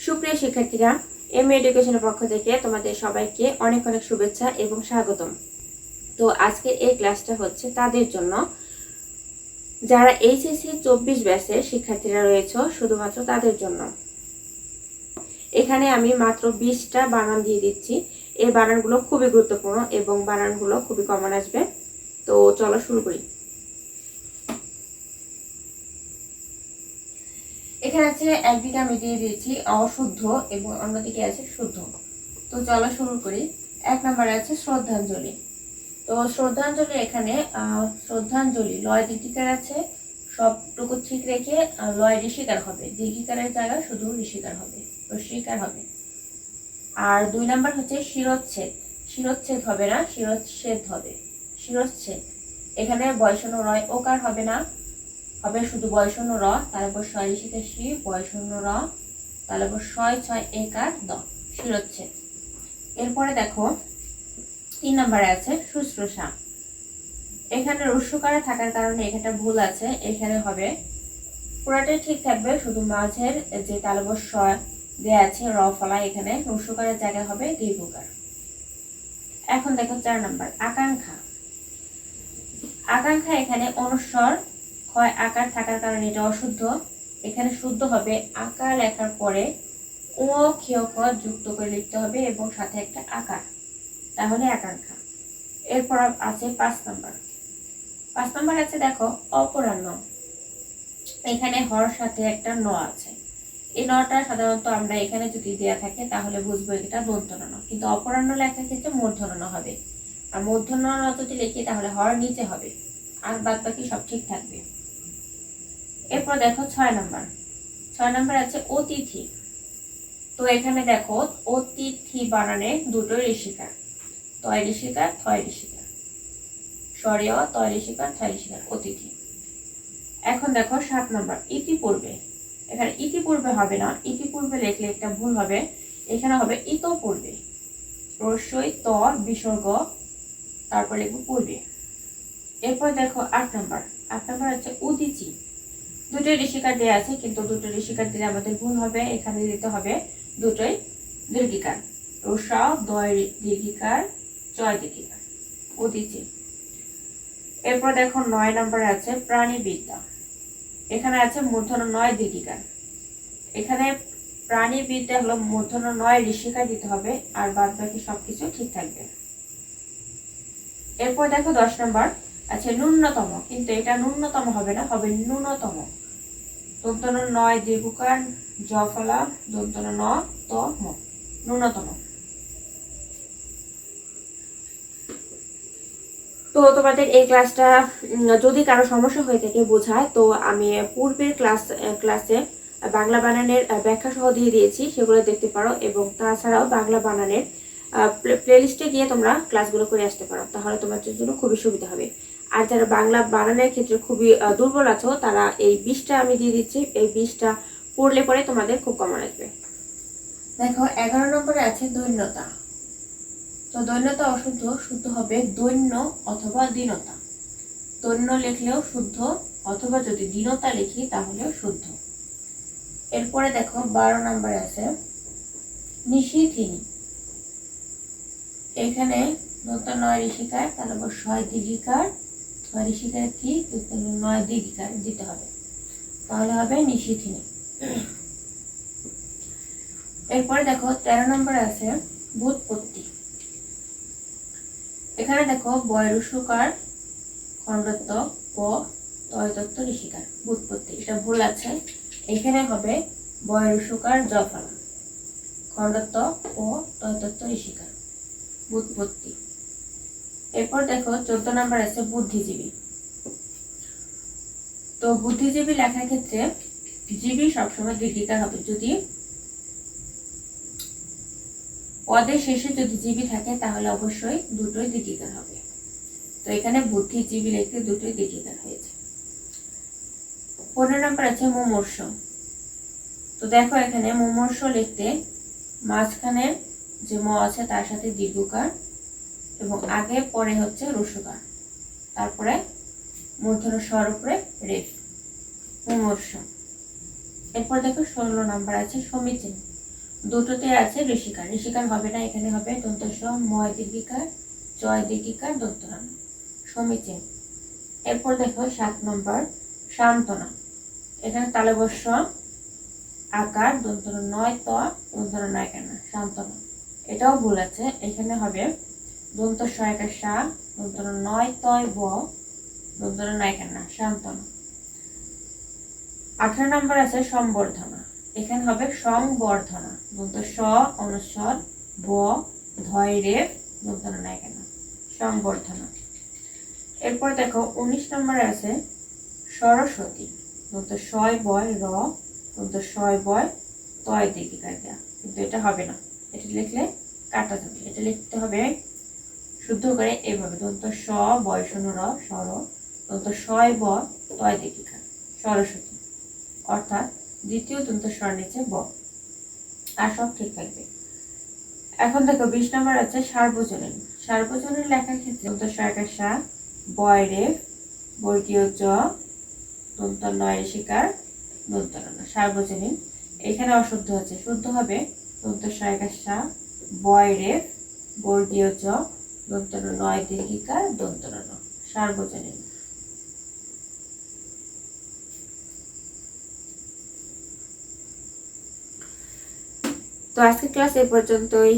সুপ্রিয় শিক্ষার্থীরা, এম এডুকেশনের পক্ষ থেকে তোমাদের সবাইকে অনেক অনেক শুভেচ্ছা এবং স্বাগতম। তো আজকের এই ক্লাসটা হচ্ছে তাদের জন্য যারা এইচএসসি 24 ব্যাচের শিক্ষার্থীরা রয়েছে, শুধুমাত্র তাদের জন্য। এখানে আমি মাত্র 20টা বানান দিয়ে দিচ্ছি। এই বানানগুলো খুবই গুরুত্বপূর্ণ এবং বানানগুলো খুবই কমন আসবে। তো চলো শুরু করি। এখানে আছে, একদিকে আমি দিয়ে দিয়েছি অশুদ্ধ এবং অন্যদিকে আছে শুদ্ধ। তো চলো শুরু করি। 1 নম্বরে আছে শ্রদ্ধাঞ্জলি। তো শ্রদ্ধাঞ্জলি, এখানে শ্রদ্ধাঞ্জলি লয় দীর্ঘিকার আছে, সবটুকু ঠিক রেখে লয় ঋষিকার হবে, দীর্ঘিকারের জায়গায় শুধু ঋষিকার হবে, রস্বীকার হবে। আর 2 নাম্বার হচ্ছে শিরচ্ছেদ। শিরচ্ছেদ হবে না, শিরচ্ছেদ হবে। শিরচ্ছেদ, এখানে বয়শূন্য রয় ওকার হবে না, হবে শুধু বয়শূন্য র, তারপর শয় ঋষিকার শি, বয়শূন্য র, তারপর শয় ছয় একার দ, শিরচ্ছেদ। এরপরে দেখো 3 নম্বরে আছে শুশ্রূষা। এখানে রস্যকারে থাকার কারণে এখানে ভুল আছে, এখানে হবে পুরাটাই ঠিক থাকবে, শুধু মাঝের যে তালবস স দেয়া আছে র ফলা, এখানে রস্যকারের জায়গায় হবে দীর্ঘকার। এখন দেখো 4 নম্বর আকাঙ্ক্ষা। আকাঙ্ক্ষা, এখানে অনুস্বর ক্ষয় আকার থাকার কারণে এটা অশুদ্ধ, এখানে শুদ্ধ হবে আকার লেখার পরে ও ক্ষয় ক যুক্ত করে লিখতে হবে এবং সাথে একটা আকার, তাহলে আকাঙ্ক্ষা। এরপর আছে 5 নম্বর। 5 নম্বর আছে দেখো অপরাহ্ন। এখানে হর সাথে একটা ন আছে, এই নটা সাধারণত আমরা এখানে যদি দেয়া থাকে তাহলে বুঝবো এটা দন্তন ন, কিন্তু অপরাহ্ন লেখার ক্ষেত্রে মূর্ধন্য ন হবে। আর মূর্ধন্য ন যদি লিখি তাহলে হর নিচে হবে, আর বাদ বাকি সব ঠিক থাকবে। এরপর দেখো 6 নম্বর। 6 নম্বর আছে অতিথি। তো এখানে দেখো অতিথি বানানে দুটো ঋষিকার, তয় ঋষিকার থয় ঋষিকার, স্বরেয় তয় ঋষিকার থয় ঋষিকার, অতিথি। এখন দেখো 7 নম্বর ইতিপূর্বে। এখানে ইতিপূর্বে হবে না, ইতিপূর্বে লিখলে একটা ভুল হবে, এখানে হবে ইতপূর্বে, রস্যই ত বিসর্গ, তারপর লিখবো পূর্বে। এরপর দেখো 8 নম্বর। 8 নম্বর হচ্ছে উদিচি। দুটো ঋষিকার দেওয়া আছে, কিন্তু দুটো ঋষিকার দিলে আমাদের ভুল হবে, এখানে দিতে হবে দুটোই দীর্ঘিকার, রস্যা দয় দীর্ঘিকার, জয় দীর্ঘিকার, উদিচি। এরপর দেখো 9 নম্বরে আছে প্রাণীবিদ্যা। এখানে আছে মূর্ধন্য 9 দীর্ঘিকার, এখানে প্রাণীবিদ্যা হলো মূর্ধন্য 9 ঋষিকার দিতে হবে, আর বাদ বাকি সবকিছু ঠিক থাকবে। এরপর দেখো 10 নম্বর আছে ন্যূনতম, কিন্তু এটা ন্যূনতম হবে না, হবে ন্যূনতম, দন্তন্য 9 দীর্ঘকার, জ ফলা, দন্তন্য ন ত ম, ন্যূনতম। তো তোমাদের এই ক্লাসটা যদি কারো সমস্যা হয়ে থাকে বোঝায়, তো আমি পূর্বের ক্লাসে বাংলা বানানের ব্যাখ্যা সহ দিয়ে দিয়েছি, সেগুলো দেখতে পারো, এবং তাছাড়াও বাংলা বানানের প্লেলিস্টে গিয়ে তোমরা ক্লাসগুলো করে আসতে পারো, তাহলে তোমার জন্য খুবই সুবিধা হবে। আর যারা বাংলা বানানের ক্ষেত্রে খুবই দুর্বল আছো, তারা এই 20টা আমি দিয়ে দিচ্ছি, এই 20টা পড়লে পরে তোমাদের খুব কমন আসবে। দেখো 11 নম্বরে আছে দৈন্যতা। তো দৈন্যতা অশুদ্ধ, শুদ্ধ হবে দৈন্য অথবা দীনতা। দৈন্য লিখলেও শুদ্ধ, অথবা যদি দীনতা লিখি তাহলেও শুদ্ধ। এরপরে দেখো 12 নম্বরে আছে নিশিথিনী। এখানে নতুন 9 ঋষিকার, তারপর 6 দীর্ঘিকার, 6 ঋষিকার কি 9 দীর্ঘিকার দিতে হবে, তাহলে হবে নিশিথিনী। এরপরে দেখো 13 নম্বরে আছে ব্যুৎপত্তি। এখানে দেখো বয়রুষকার, খণ্ডত্ব ক, তয়তত্ত্ব ঋষিকার, ব্যুৎপত্তি, এটা ভুল আছে, এখানে হবে বয়রুষকার জফলা, খণ্ডত্ব ও তয়তত্ত্ব ঋষিকার, ব্যুৎপত্তি। এরপর দেখো 14 নম্বর আছে বুদ্ধিজীবী। তো বুদ্ধিজীবী লেখার ক্ষেত্রে জীবী সবসময় দীর্ঘিকার হবে, যদি পদের শেষে যদি জীবী থাকে তাহলে অবশ্যই দুটোই দীর্ঘিকার হবে। তো এখানে বুদ্ধিজীবী লিখতে দুটোই দীর্ঘিকার হয়েছে। 15 নম্বর আছে মুমূর্ষ। তো দেখো এখানে মুমূর্ষ লিখতে মাঝখানে যে ম আছে তার সাথে দীর্ঘকার, এবং আগে পরে হচ্ছে রস্যকার, তারপরে মূর্ধন্য স্বর উপরে রেফ, মুমূর্ষ। এরপর দেখো 16 নম্বর আছে সমীচীন। দুটোতে আছে ঋষিকার, ঋষিকার হবে না, এখানে হবে দন্ত স ময় দীর্ঘিকার জয় দীর্ঘিকার দন্ত ন সমীচীন। এরপর দেখো 7 নম্বর সান্ত্বনা। এখানে তালব্য আকার দন্ত নয় ত দন্ত নয় কেন সান্ত্বনা, এটাও ভুল আছে। এখানে হবে দন্ত সহায়কার সা দন্ত নয় তয় ব দন্ত নয় কেন সান্ত্বনা। 18 নম্বর আছে সম্বর্ধনা। এখানে হবে সংবর্ধনা দন্ত স অনুস্বর ব ধয় রে দন্ত নয় কেন সংবর্ধনা। এরপর দেখো 19 নম্বরে আছে সরস্বতী দন্ত শয় বয় র দন্ত শয় বয় তয় দীর্ঘিকার দেয়া, কিন্তু এটা হবে না, এটা লিখলে কাটা যাবে। এটা লিখতে হবে শুদ্ধ করে এভাবে দন্ত স বয় শূন্য র সর দন্ত শয় ব তয় দীর্ঘিকার সরস্বতী, অর্থাৎ দ্বিতীয় দন্ত স্বর নিচে ব, আর সব ঠিক থাকবে। এখন দেখো 20 নম্বর আছে সার্বজনীন। সার্বজনীন লেখার ক্ষেত্রে দন্ত সহায়কার সা বয় রে বর্গীয় জ দন্ত নয় ঋষিকার দন্ত ন সার্বজনীন। এখানে অশুদ্ধ আছে, শুদ্ধ হবে দন্ত সহায়কার সা বয় রে বর্গীয় জ দন্ত নয় দীর্ঘিকার দন্ত ন সার্বজনীন। তো আজকের ক্লাস এ পর্যন্তই।